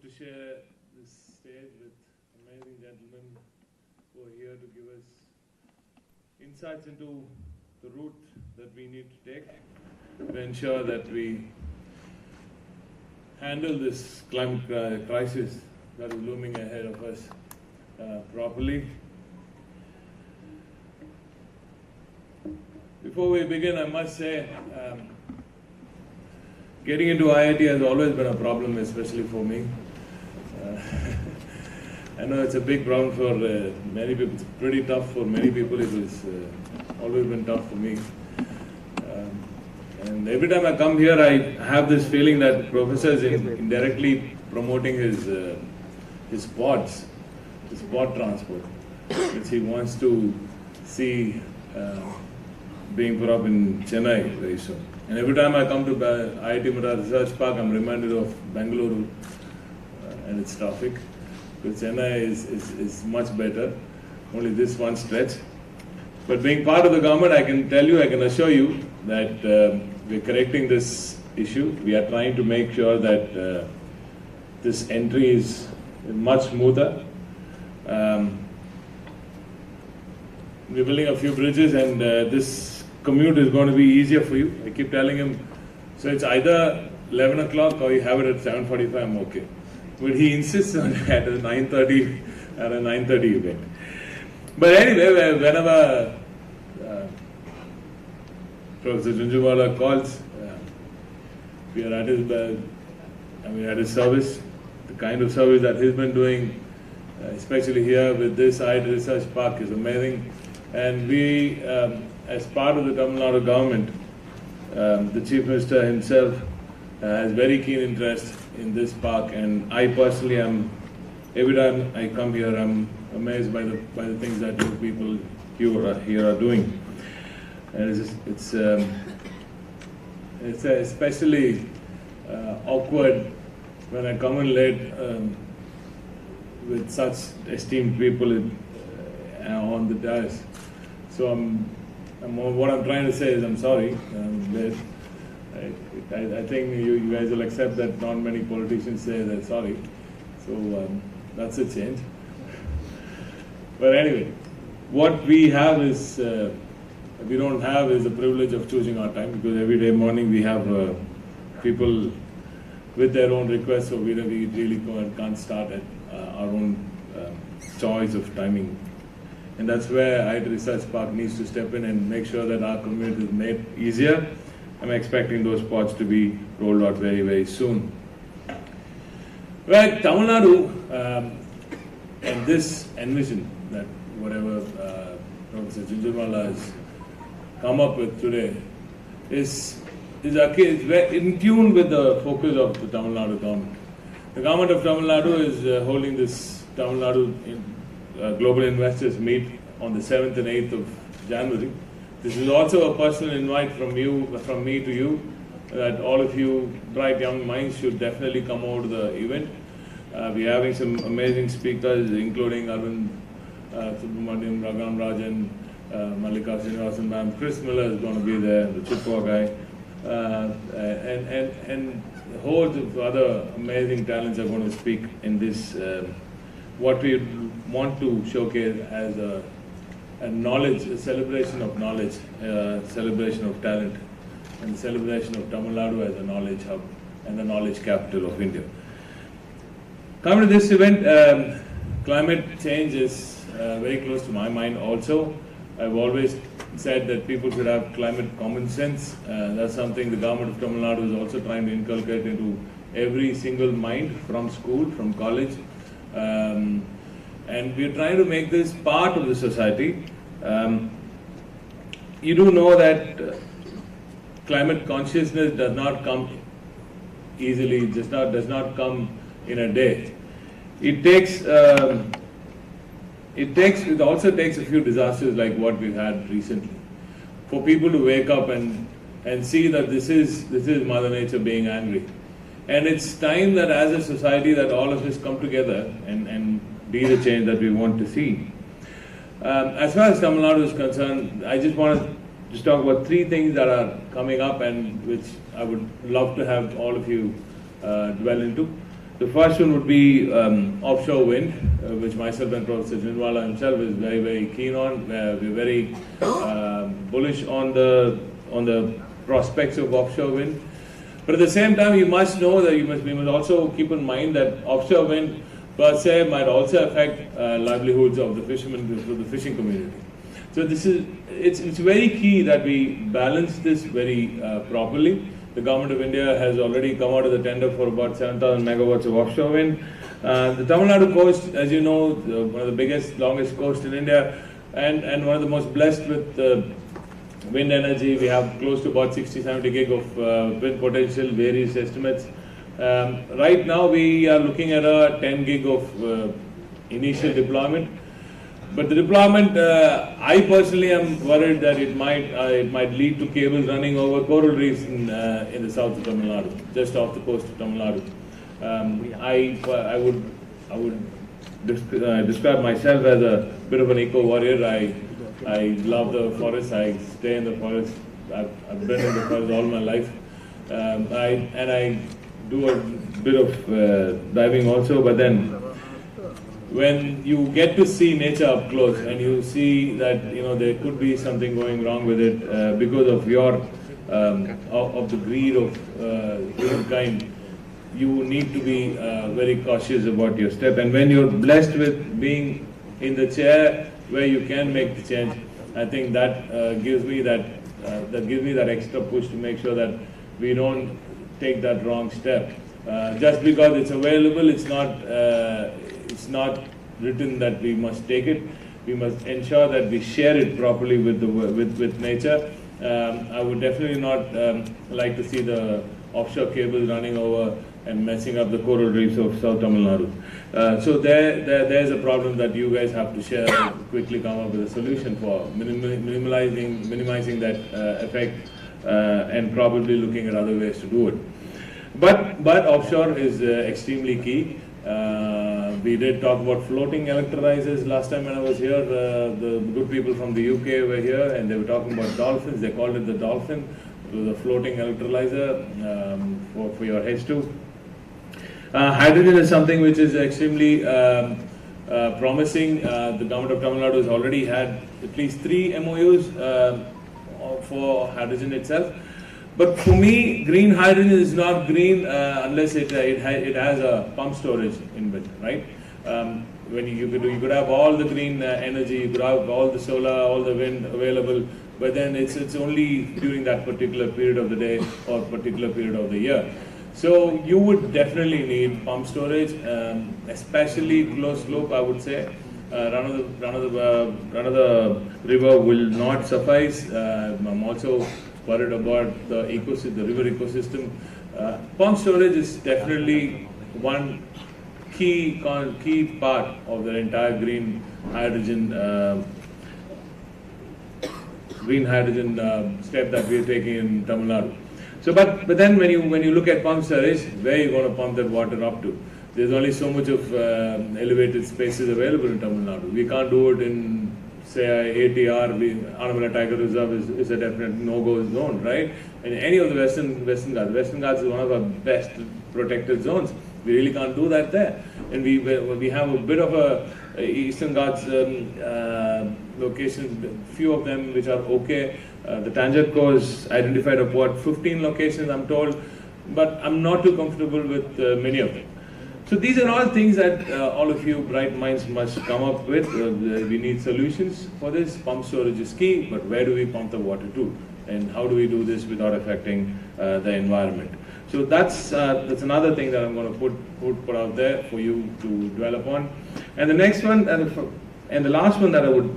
good to share this stage with amazing gentlemen who are here to give us insights into the route that we need to take to ensure that we handle this climate crisis that is looming ahead of us properly. Before we begin, I must say, getting into IIT has always been a problem, especially for me. I know it's a big problem for many people. It's pretty tough for many people. It was always been tough for me. And every time I come here, I have this feeling that Professor is indirectly promoting his pods, his pod transport, which he wants to see being put up in Chennai very soon. And every time I come to IIT Madras Research Park, I'm reminded of Bengaluru and its traffic. Because Chennai is much better, only this one stretch. But being part of the government, I can tell you, I can assure you that we're correcting this issue. We are trying to make sure that this entry is much smoother. We're building a few bridges, and this commute is going to be easier for you. I keep telling him, so it's either 11 o'clock or you have it at 7:45, I'm okay. But he insists on it at a 9:30 event. But anyway, whenever Professor Junjunwala calls, we are at his service. The kind of service that he's been doing, especially here with this IIT Research Park, is amazing. And we, as part of the Tamil Nadu government, the Chief Minister himself has very keen interest in this park, and I personally am, every time I come here, I'm amazed by the things that you people here are doing. And it's especially awkward when I come in late with such esteemed people on the dais. So what I'm trying to say is I'm sorry. I think you guys will accept that not many politicians say they're sorry. So that's a change. But anyway, what we have is, we don't have is the privilege of choosing our time, because every day morning we have people with their own requests, so we really can't start at our own choice of timing. And that's where IIT Research Park needs to step in and make sure that our community is made easier. I'm expecting those pods to be rolled out very, very soon. Well, Tamil Nadu, and this envision that whatever Professor Junjunwala has come up with today is in tune with the focus of the Tamil Nadu government. The government of Tamil Nadu is holding this Tamil Nadu Global Investors Meet on the 7th and 8th of January. This is also a personal invite from me to you, that all of you bright young minds should definitely come over to the event. We're having some amazing speakers, including Arvind Subramaniam, Ragam Rajan, Mallika Srinivasan ma'am. Chris Miller is going to be there, the Chippewa guy, and hordes of other amazing talents are going to speak in this, what we want to showcase as a knowledge, a celebration of knowledge, celebration of talent, and celebration of Tamil Nadu as a knowledge hub and the knowledge capital of India. Coming to this event, climate change is very close to my mind also. I've always said that people should have climate common sense. That's something the government of Tamil Nadu is also trying to inculcate into every single mind, from school, from college. And we're trying to make this part of the society. You do know that climate consciousness does not come easily, does not come in a day. It also takes a few disasters like what we've had recently for people to wake up and see that this is Mother Nature being angry. And it's time that as a society that all of us come together and be the change that we want to see. As far as Tamil Nadu is concerned, I just want to just talk about three things that are coming up and which I would love to have all of you dwell into. The first one would be offshore wind, which myself and Professor Jinwala himself is very, very keen on. We're very bullish on the prospects of offshore wind. But at the same time, you must know that we must also keep in mind that offshore wind per se might also affect livelihoods of the fishermen, of the fishing community. So it's very key that we balance this very properly. The government of India has already come out of the tender for about 7,000 megawatts of offshore wind. The Tamil Nadu coast, as you know, one of the biggest, longest coast in India, and one of the most blessed with wind energy. We have close to about 60-70 gig of wind potential, various estimates. Right now we are looking at a 10 gig of initial deployment. But the deployment, I personally am worried that it might lead to cables running over coral reefs in the south of Tamil Nadu, just off the coast of Tamil Nadu. I would describe myself as a bit of an eco warrior. I love the forest. I stay in the forest. I've been in the forest all my life. I do a bit of diving also, but then when you get to see nature up close and you see that there could be something going wrong with it because of your of the greed of humankind, you need to be very cautious about your step. And when you're blessed with being in the chair where you can make the change, I think that gives me that extra push to make sure that we don't take that wrong step. Just because it's available, it's not written that we must take it. We must ensure that we share it properly with nature. I would definitely not like to see the offshore cables running over and messing up the coral reefs of South Tamil Nadu. So there's a problem that you guys have to share, quickly come up with a solution for minimizing that effect, and probably looking at other ways to do it. But offshore is extremely key. We did talk about floating electrolyzers last time when I was here. The good people from the UK were here and they were talking about dolphins. They called it the dolphin. It was a floating electrolyzer for your H2. Hydrogen is something which is extremely promising. The government of Tamil Nadu has already had at least 3 MOUs for hydrogen itself. But for me, green hydrogen is not green unless it has a pump storage in it, right? When you could have all the green energy, you could have all the solar, all the wind available, but then it's only during that particular period of the day or particular period of the year. So you would definitely need pump storage, especially closed loop, I would say. Run of the river will not suffice. I'm also worried about the river ecosystem. Pump storage is definitely one key part of the entire green hydrogen step that we are taking in Tamil Nadu. So, but then when you look at pump storage, where are you going to pump that water up to? There's only so much of elevated spaces available in Tamil Nadu. We can't do it in, say, ATR. Adithanar Tiger Reserve is a definite no-go zone, right? And any of the Western Ghats. Western Ghats is one of our best protected zones. We really can't do that there. And we have a bit of a Eastern Ghats location, few of them which are okay. The Tanjore is identified about 15 locations, I'm told, but I'm not too comfortable with many of them. So these are all things that all of you bright minds must come up with. We need solutions for this. Pump storage is key, but where do we pump the water to? And how do we do this without affecting the environment? So that's another thing that I'm going to put out there for you to dwell upon. And the next one, and the last one that I would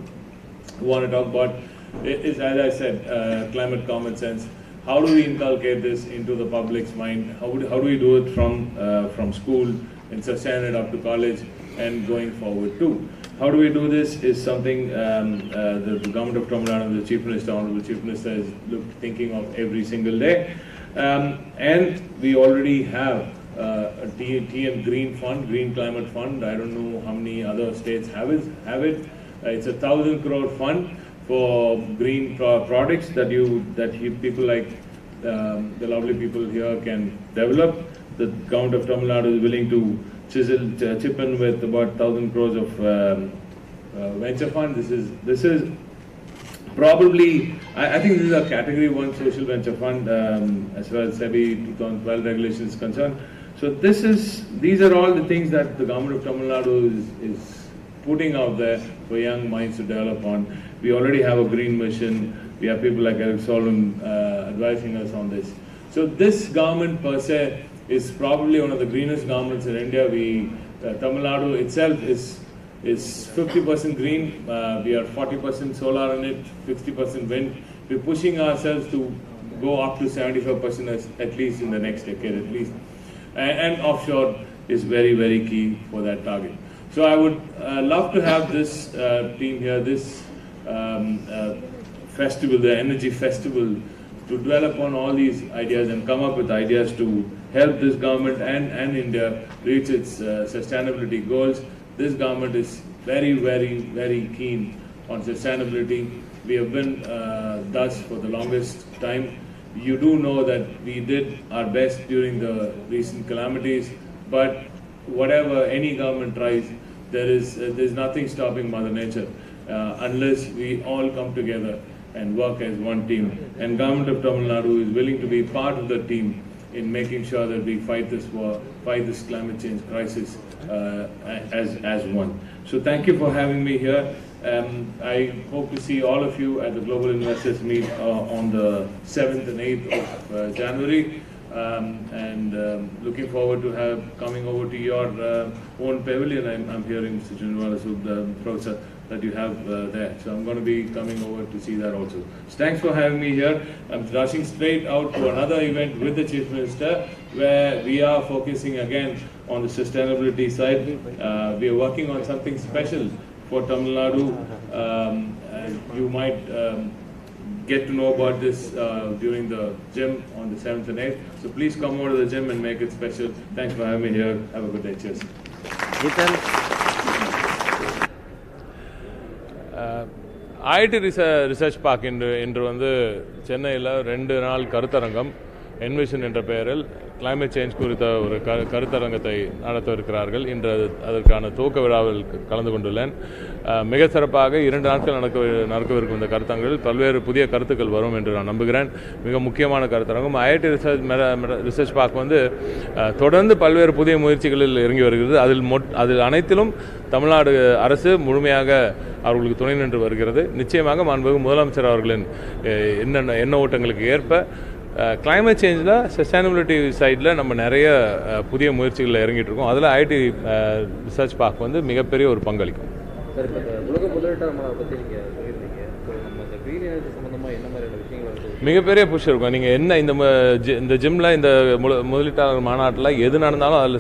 want to talk about is, as I said, climate common sense. How do we inculcate this into the public's mind? How do we do it from school and sustain it up to college and going forward too? How do we do this is something the government of Tamil Nadu, the Chief Minister, Honorable Chief Minister is thinking of every single day. And we already have a TN Green Fund, Green Climate Fund. I don't know how many other states have it. It's a 1,000 crore fund for green products that people like the lovely people here can develop. the government of Tamil Nadu is willing to chip in with about 1,000 crores of venture fund. This is probably, I think this is a category 1 social venture fund as far as SEBI 2012 regulation is concerned. So these are all the things that the government of Tamil Nadu is putting out there for young minds to develop on. We already have a green mission. We have people like Eric Solomon advising us on this. So this government per se is probably one of the greenest governments in India. Tamil Nadu itself is 50% green. We are 40% solar in it, 60% wind. We're pushing ourselves to go up to 75% at least in the next decade at least. And offshore is very, very key for that target. So I would love to have this team here, this festival, the energy festival, to dwell upon all these ideas and come up with ideas to help this government and India reach its sustainability goals. This government is very, very, very keen on sustainability. We have been thus for the longest time. You do know that we did our best during the recent calamities, but whatever any government tries, there's nothing stopping Mother Nature unless we all come together and work as one team. And Government of Tamil Nadu is willing to be part of the team in making sure that we fight this war, fight this climate change crisis as one. So thank you for having me here. I hope to see all of you at the Global Investors Meet on the 7th and 8th of January. Looking forward to coming over to your own pavilion. I'm hearing, Mr. Jindal, the Professor, that you have there. So I'm going to be coming over to see that also. So thanks for having me here. I'm rushing straight out to another event with the Chief Minister, where we are focusing again on the sustainability side. We are working on something special for Tamil Nadu. You might get to know about this during the gym on the 7th and 8th. So please come over to the gym and make it special. Thanks for having me here. Have a good day. Cheers. IIT research park இன்று வந்து சென்னையில் 2 நாள் கருத்தரங்கம் envision என்ற பெயரில் climate change குறித்த ஒரு கருத்தரங்கத்தை நடத்தவிருக்கிறார்கள். இன்று அதற்கான துவக்க விழாவில் கலந்து கொண்டுள்ளேன். மிக சிறப்பாக 2 நாட்கள் நடக்கவிருக்கும் இந்த கருத்தரங்கில் பல்வேறு புதிய கருத்துக்கள் வரும் என்று நான் நம்புகிறேன். மிக முக்கியமான கருத்தரங்கம். ஐஐடி ரிசர்ச் பார்க் வந்து தொடர்ந்து பல்வேறு புதிய முயற்சிகளில் இறங்கி வருகிறது. அதில் அனைத்திலும் தமிழ்நாடு அரசு முழுமையாக அவர்களுக்கு துணை நின்று வருகிறது. நிச்சயமாக மாண்புமிகு முதலமைச்சர் அவர்களின் எண்ண ஓட்டங்களுக்கு ஏற்ப கிளைமேட் சேஞ்சில் சஸ்டைனபிலிட்டி சைடில் நம்ம நிறைய புதிய முயற்சிகளில் இறங்கிட்டு இருக்கோம். அதில் ஐஐடி ரிசர்ச் பார்க் வந்து மிகப்பெரிய ஒரு பங்களிக்கும். உலக முதலீட்டாளர் பற்றி நீங்கள் சொல்லியிருந்தீங்க. நம்ம க்ரீன் எனர்ஜி சம்மந்தமாக என்ன மாதிரியான விஷயங்கள் மிகப்பெரிய புஷ் இருக்கும். நீங்கள் என்ன இந்த ஜிம்மில் இந்த முதலீட்டாளர் மாநாட்டில் எது நடந்தாலும் அதில்